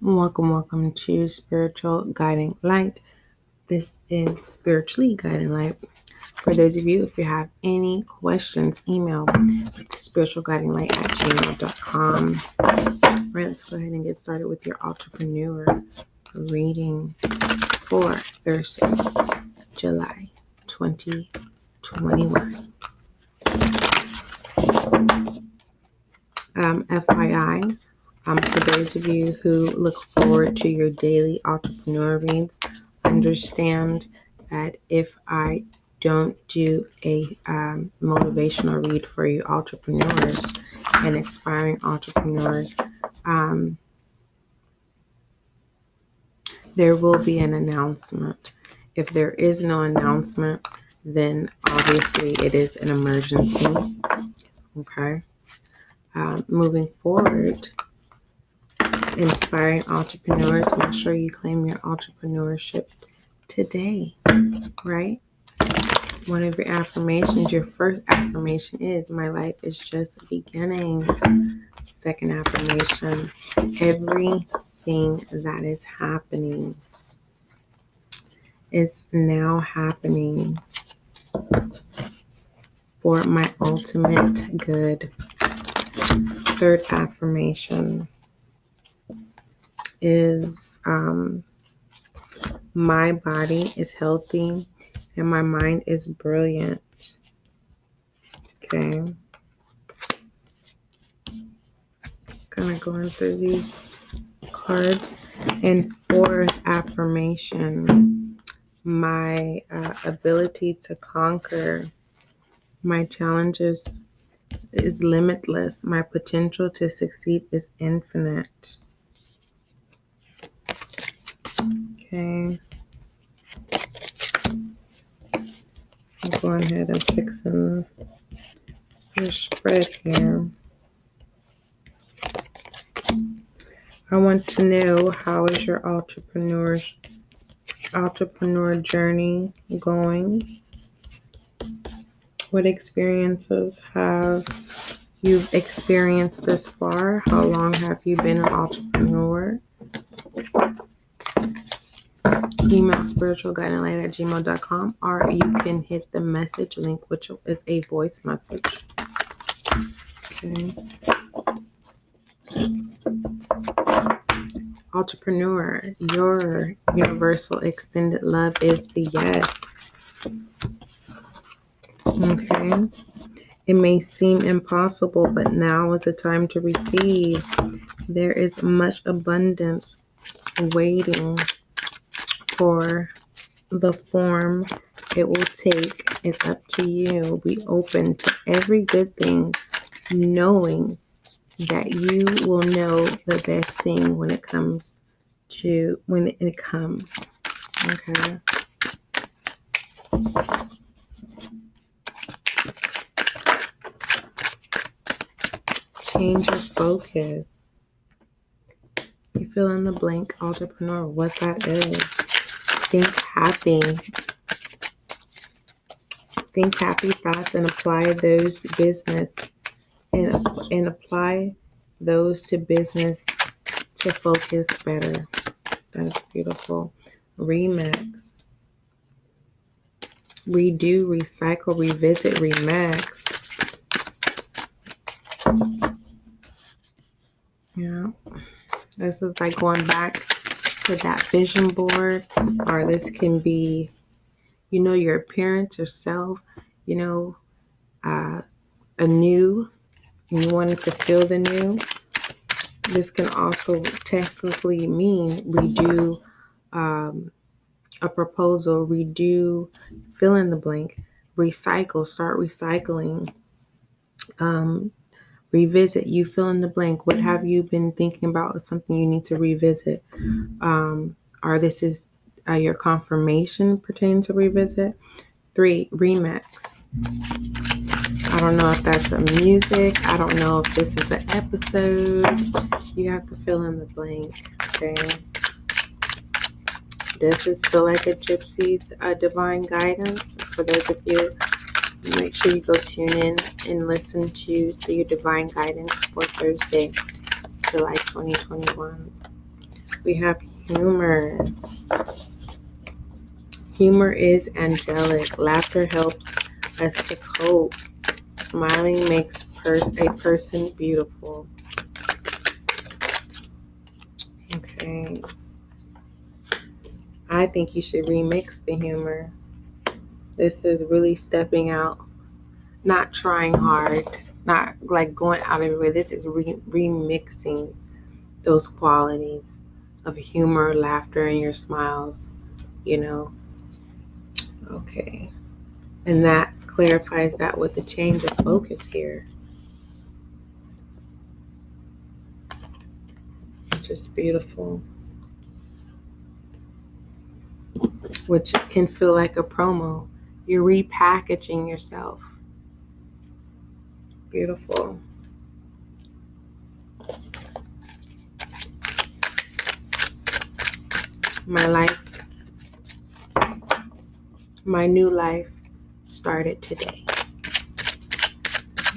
Welcome to Spiritual Guiding Light. This is Spiritually Guiding Light. For those of you, if you have any questions, email spiritualguidinglight@gmail.com. Right, let's go ahead and get started with your entrepreneur reading for Thursday, July 2021. FYI, for those of you who look forward to your daily entrepreneur reads, understand that if I don't do a motivational read for you entrepreneurs and aspiring entrepreneurs, there will be an announcement. If there is no announcement, then obviously it is an emergency. Okay. Moving forward, inspiring entrepreneurs, make sure you claim your entrepreneurship today, right? One of your affirmations, your first affirmation is, my life is just beginning. Second affirmation, everything that is happening is now happening for my ultimate good. Third affirmation is my body is healthy and my mind is brilliant. Okay. Kind of going through these cards. And fourth affirmation, my ability to conquer my challenges is limitless. My potential to succeed is infinite. Okay. I'm going ahead and fixing your spread here. I want to know, how is your entrepreneur journey going? What experiences have you experienced this far? How long have you been an entrepreneur? Email spiritualguidinglight@gmail.com, or you can hit the message link, which is a voice message. Okay. Entrepreneur, your universal extended love is the yes. Okay. It may seem impossible, but now is the time to receive. There is much abundance waiting for the form it will take. It's up to you. Be open to every good thing, knowing that you will know the best thing when it comes. Okay. Change your focus. You fill in the blank, entrepreneur, what that is. Think happy. Think happy thoughts and apply those business and apply those to business to focus better. That's beautiful. Remix. Redo, recycle, revisit, remix. Yeah. This is like going back to that vision board, or this can be, your appearance, yourself, anew. You wanted to feel the new. This can also technically mean redo a proposal, redo, fill in the blank, recycle, start recycling, revisit, you fill in the blank. What have you been thinking about is something you need to revisit? Or this is your confirmation pertaining to revisit. 3, remix. I don't know if that's a music. I don't know if this is an episode. You have to fill in the blank. Okay. Does this feel like a gypsy's divine guidance? For those of you, make sure you go tune in and listen to your divine guidance for Thursday, July 2021. We have humor. Humor is angelic. Laughter helps us to cope. Smiling makes a person beautiful. Okay. I think you should remix the humor. This is really stepping out, not trying hard, not like going out of your way. This is remixing those qualities of humor, laughter, and your smiles, you know. Okay. And that clarifies that with a change of focus here, which is beautiful, which can feel like a promo. You're repackaging yourself. Beautiful. My life, my new life started today.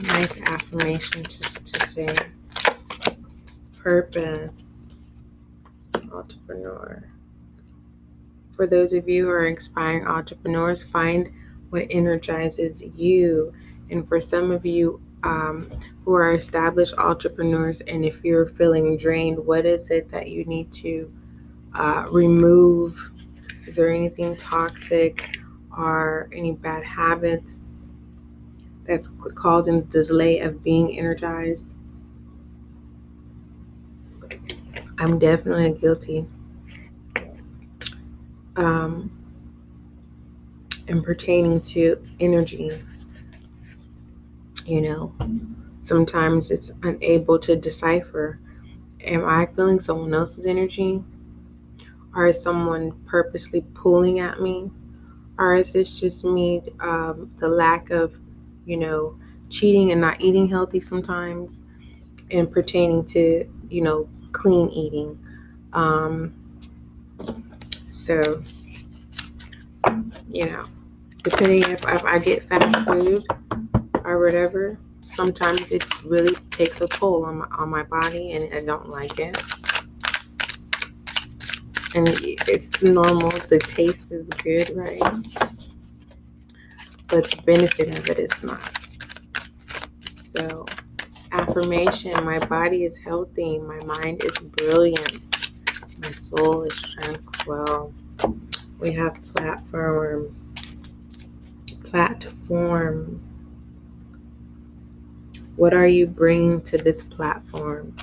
Nice affirmation to say. Purpose, entrepreneur. For those of you who are aspiring entrepreneurs, find what energizes you. And for some of you who are established entrepreneurs, and if you're feeling drained, what is it that you need to remove? Is there anything toxic or any bad habits that's causing the delay of being energized? I'm definitely guilty. And pertaining to energies, sometimes it's unable to decipher. Am I feeling someone else's energy? Or is someone purposely pulling at me? Or is this just me, the lack of, cheating and not eating healthy sometimes, and pertaining to, clean eating? So, depending if I get fast food or whatever, sometimes it really takes a toll on my body, and I don't like it. And it's normal. The taste is good, right? But the benefit of it is not. So, affirmation: my body is healthy, my mind is brilliant, my soul is tranquil. We have platform. What are you bringing to this platform?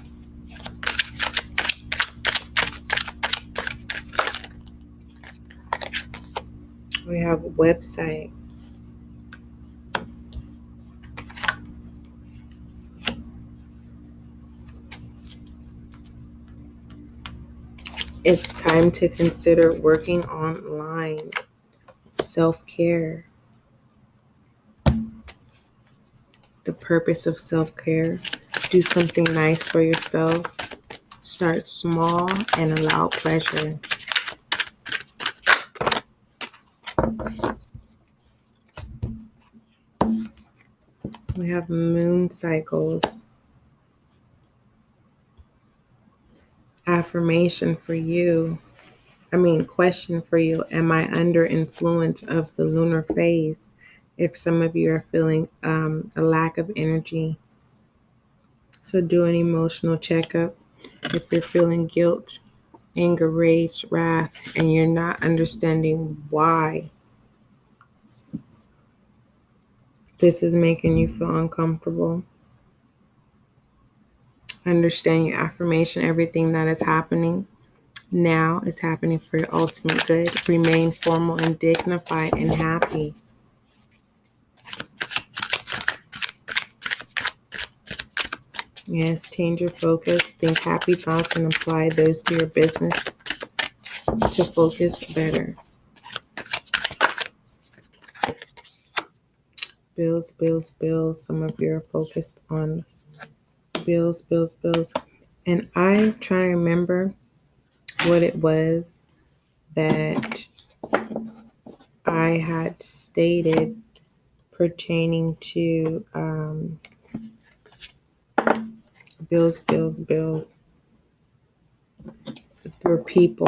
We have a website. It's time to consider working online. Self-care. The purpose of self-care. Do something nice for yourself. Start small and allow pleasure. We have moon cycles. Affirmation for you. Question for you. Am I under influence of the lunar phase? If some of you are feeling a lack of energy. So do an emotional checkup. If you're feeling guilt, anger, rage, wrath, and you're not understanding why this is making you feel uncomfortable, understand your affirmation. Everything that is happening now is happening for your ultimate good. Remain formal and dignified and happy. Yes, change your focus. Think happy thoughts and apply those to your business to focus better. Bills, bills, bills. Some of you are focused on bills, bills, bills. And I'm trying to remember what it was that I had stated pertaining to bills, bills, bills. your people.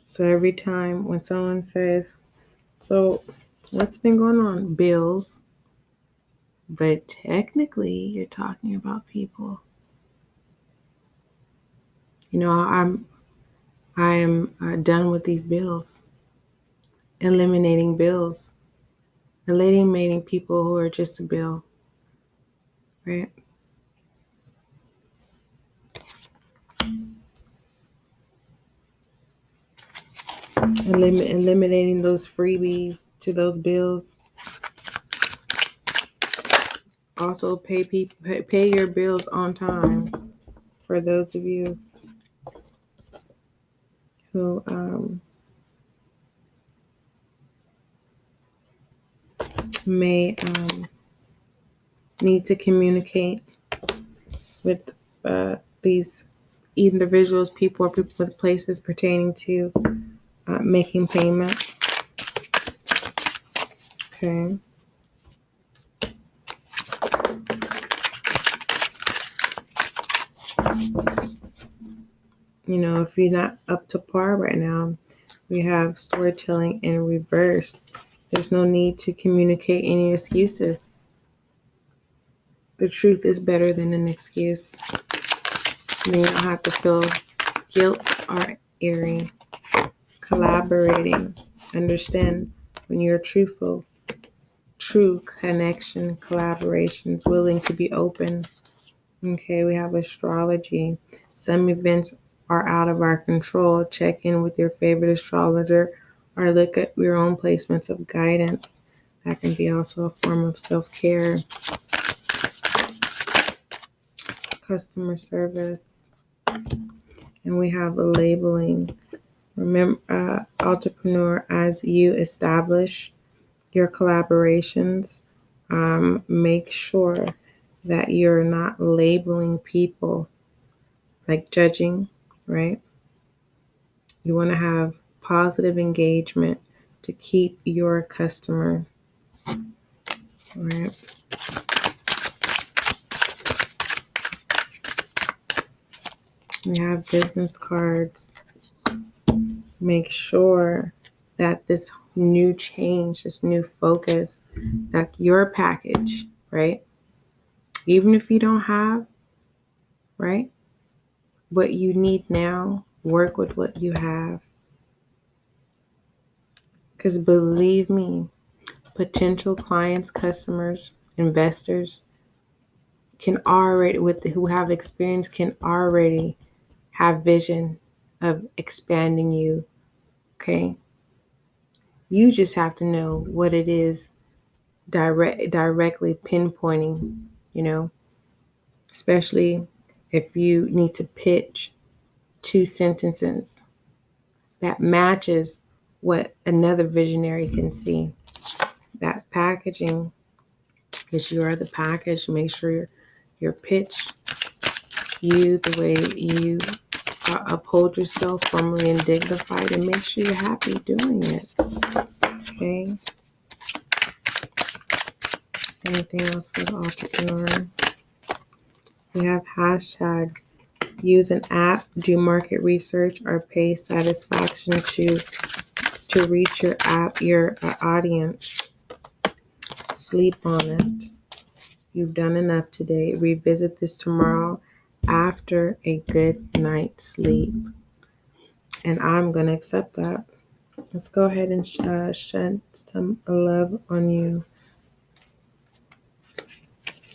So every time when someone says, so what's been going on? Bills. But technically, you're talking about people. I am done with these bills, eliminating bills, eliminating people who are just a bill, right? Eliminating those freebies to those bills. Also, pay your bills on time. For those of you who may need to communicate with these individuals, people, or people with places pertaining to making payment. Okay. If you're not up to par right now, we have storytelling in reverse. There's no need to communicate any excuses. The truth is better than an excuse. You don't have to feel guilt or eerie. Collaborating. Understand when you're truthful. True connection, collaborations, willing to be open. Okay, we have astrology. Some events are out of our control. Check in with your favorite astrologer or look at your own placements of guidance. That can be also a form of self-care. Customer service. And we have a labeling. Remember, entrepreneur, as you establish your collaborations, make sure that you're not labeling people, like judging, right? You want to have positive engagement to keep your customer, right? We have business cards. Make sure that this new change, this new focus, that your package, right? Even if you don't have, right, what you need now, work with what you have. Because believe me, potential clients, customers, investors can already, who have experience, can already have vision of expanding you. Okay. You just have to know what it is directly pinpointing, especially if you need to pitch 2 sentences that matches what another visionary can see. That packaging, because you are the package, make sure your pitch, the way you uphold yourself formally and dignified, and make sure you're happy doing it. Okay. Anything else for the entrepreneur? We have hashtags. Use an app, do market research, or pay satisfaction to reach your audience. Sleep on it. You've done enough today. Revisit this tomorrow after a good night's sleep. And I'm going to accept that. Let's go ahead and shed some love on you.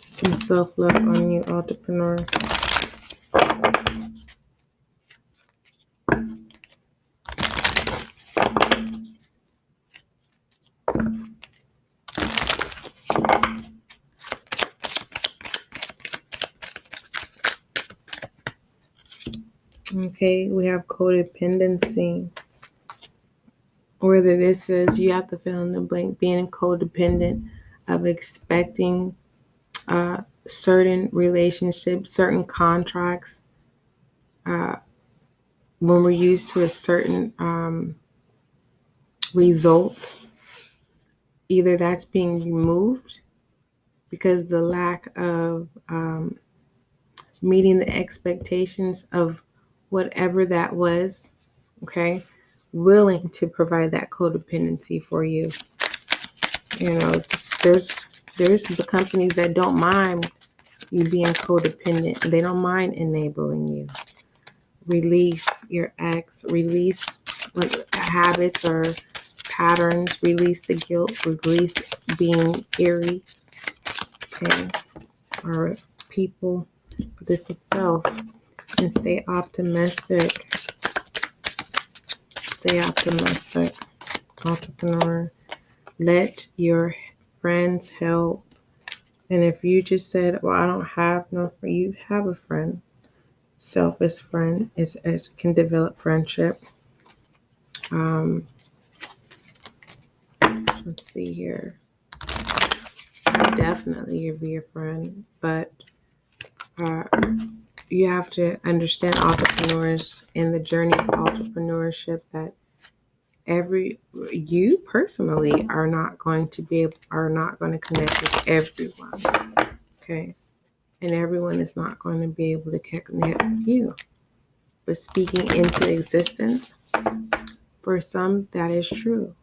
Some self-love on you, entrepreneur. Okay, we have codependency. Whether this is, you have to fill in the blank, being codependent of expecting certain relationships, certain contracts, when we're used to a certain result, either that's being removed because the lack of meeting the expectations of whatever that was, okay? Willing to provide that codependency for you. You know, there's the companies that don't mind you being codependent. They don't mind enabling you. Release your ex, release what habits or patterns, release the guilt, release being eerie, okay, or people. This is self, and stay optimistic. Stay optimistic, entrepreneur. Let your friends help. And if you just said, well, I don't have no friend, you have a friend. Selfish friend is can develop friendship. Let's see here. Definitely you'll be a friend, but you have to understand, entrepreneurs in the journey of entrepreneurship, that you personally are not going to connect with everyone, okay, and everyone is not going to be able to connect with you. But speaking into existence, for some that is true.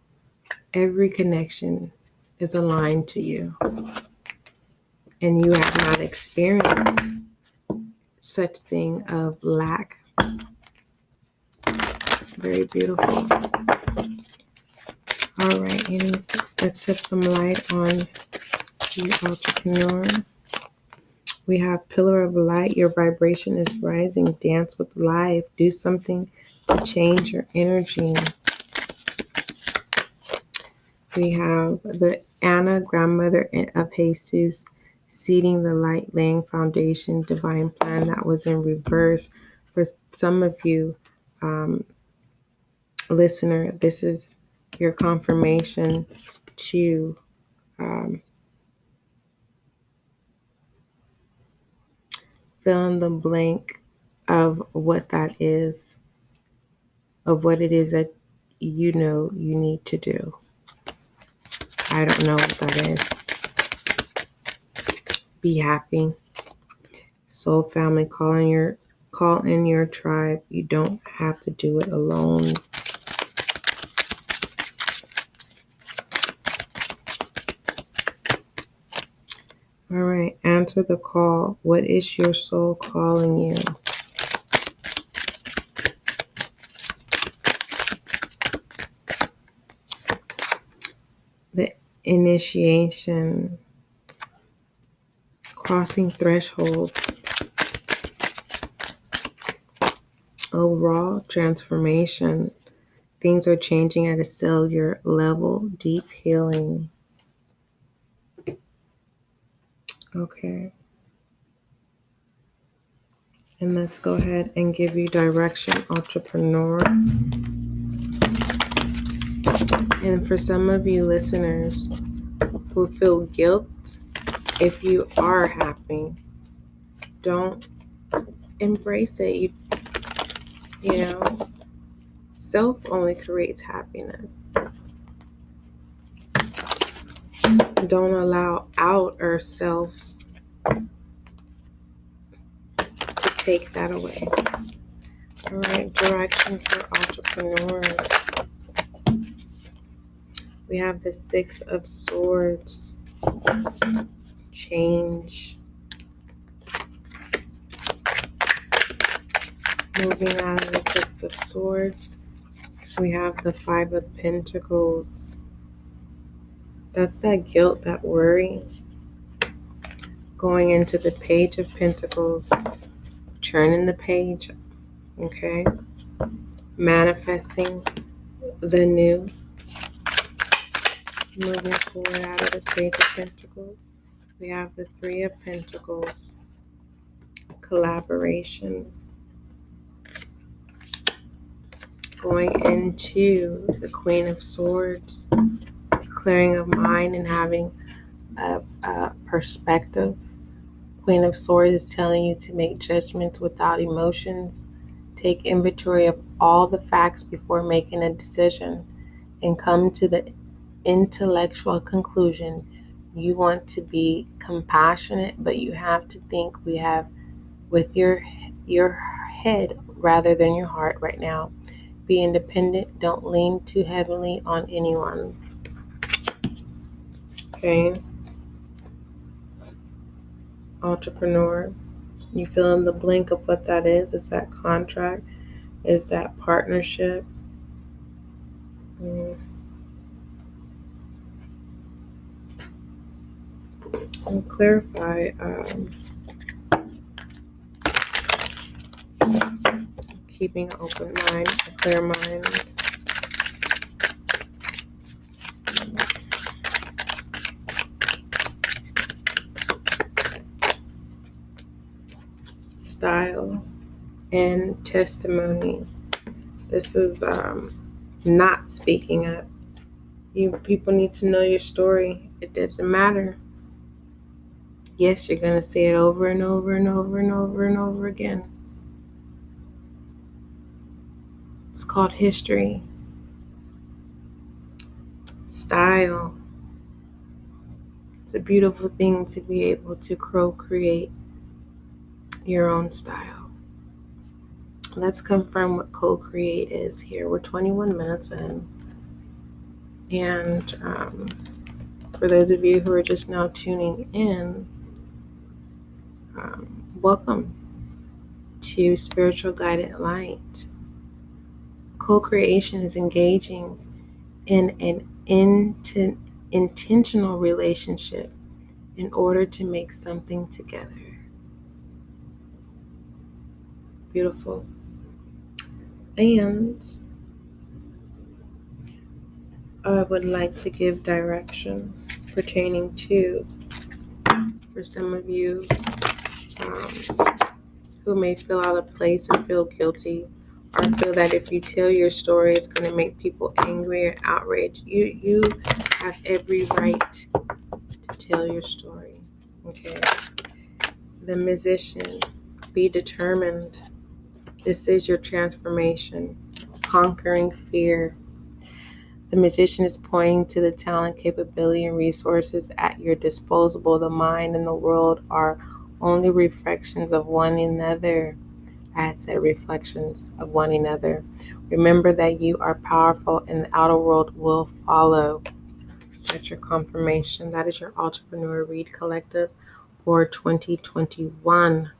Every connection is aligned to you, and you have not experienced such thing of lack. Very beautiful. All right, let's shed some light on the entrepreneur. We have pillar of light. Your vibration is rising. Dance with life. Do something to change your energy. We have the Anna, grandmother of Jesus, seeding the light, laying foundation, divine plan. That was in reverse. For some of you, listener, this is your confirmation to fill in the blank of what that is, of what it is that you know you need to do. I don't know what that is. Be happy. Soul family, call in your tribe. You don't have to do it alone. All right, answer the call. What is your soul calling you? The initiation, crossing thresholds, overall transformation. Things are changing at a cellular level, deep healing. Okay. And let's go ahead and give you direction, entrepreneur. And for some of you listeners who feel guilt, if you are happy, don't embrace it. You know, self only creates happiness. Don't allow outer selves to take that away. All right, direction for entrepreneurs. We have the Six of Swords. Change. Moving out of the Six of Swords, we have the Five of Pentacles. That's that guilt, that worry. Going into the Page of Pentacles, turning the page, okay? Manifesting the new. Moving forward out of the Page of Pentacles, we have the Three of Pentacles. Collaboration. Going into the Queen of Swords, clearing of mind and having a perspective. Queen of Swords is telling you to make judgments without emotions. Take inventory of all the facts before making a decision and come to the intellectual conclusion. You want to be compassionate, but you have to think with your head rather than your heart right now. Be independent. Don't lean too heavily on anyone. Okay. Entrepreneur. You fill in the blank of what that is. Is that contract? Is that partnership? I'll clarify. Keeping an open mind, a clear mind. Style and testimony. This is not speaking up. People need to know your story. It doesn't matter. Yes, you're going to say it over and over and over and over and over again. It's called history. Style. It's a beautiful thing to be able to co-create your own style. Let's confirm what co-create is here. We're 21 minutes in. And for those of you who are just now tuning in, welcome to Spiritual Guided Light. Co-creation is engaging in an intentional relationship in order to make something together. Beautiful. And I would like to give direction pertaining to, for some of you who may feel out of place and feel guilty, or feel that if you tell your story, it's going to make people angry or outraged. You have every right to tell your story. Okay. The musician, be determined. This is your transformation, conquering fear. The musician is pointing to the talent, capability, and resources at your disposal. The mind and the world are only reflections of one another. I had said reflections of one another. Remember that you are powerful and the outer world will follow. That's your confirmation. That is your Entrepreneur Read Collective for 2021.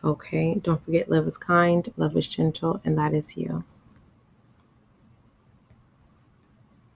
Okay, don't forget, love is kind, love is gentle, and that is you.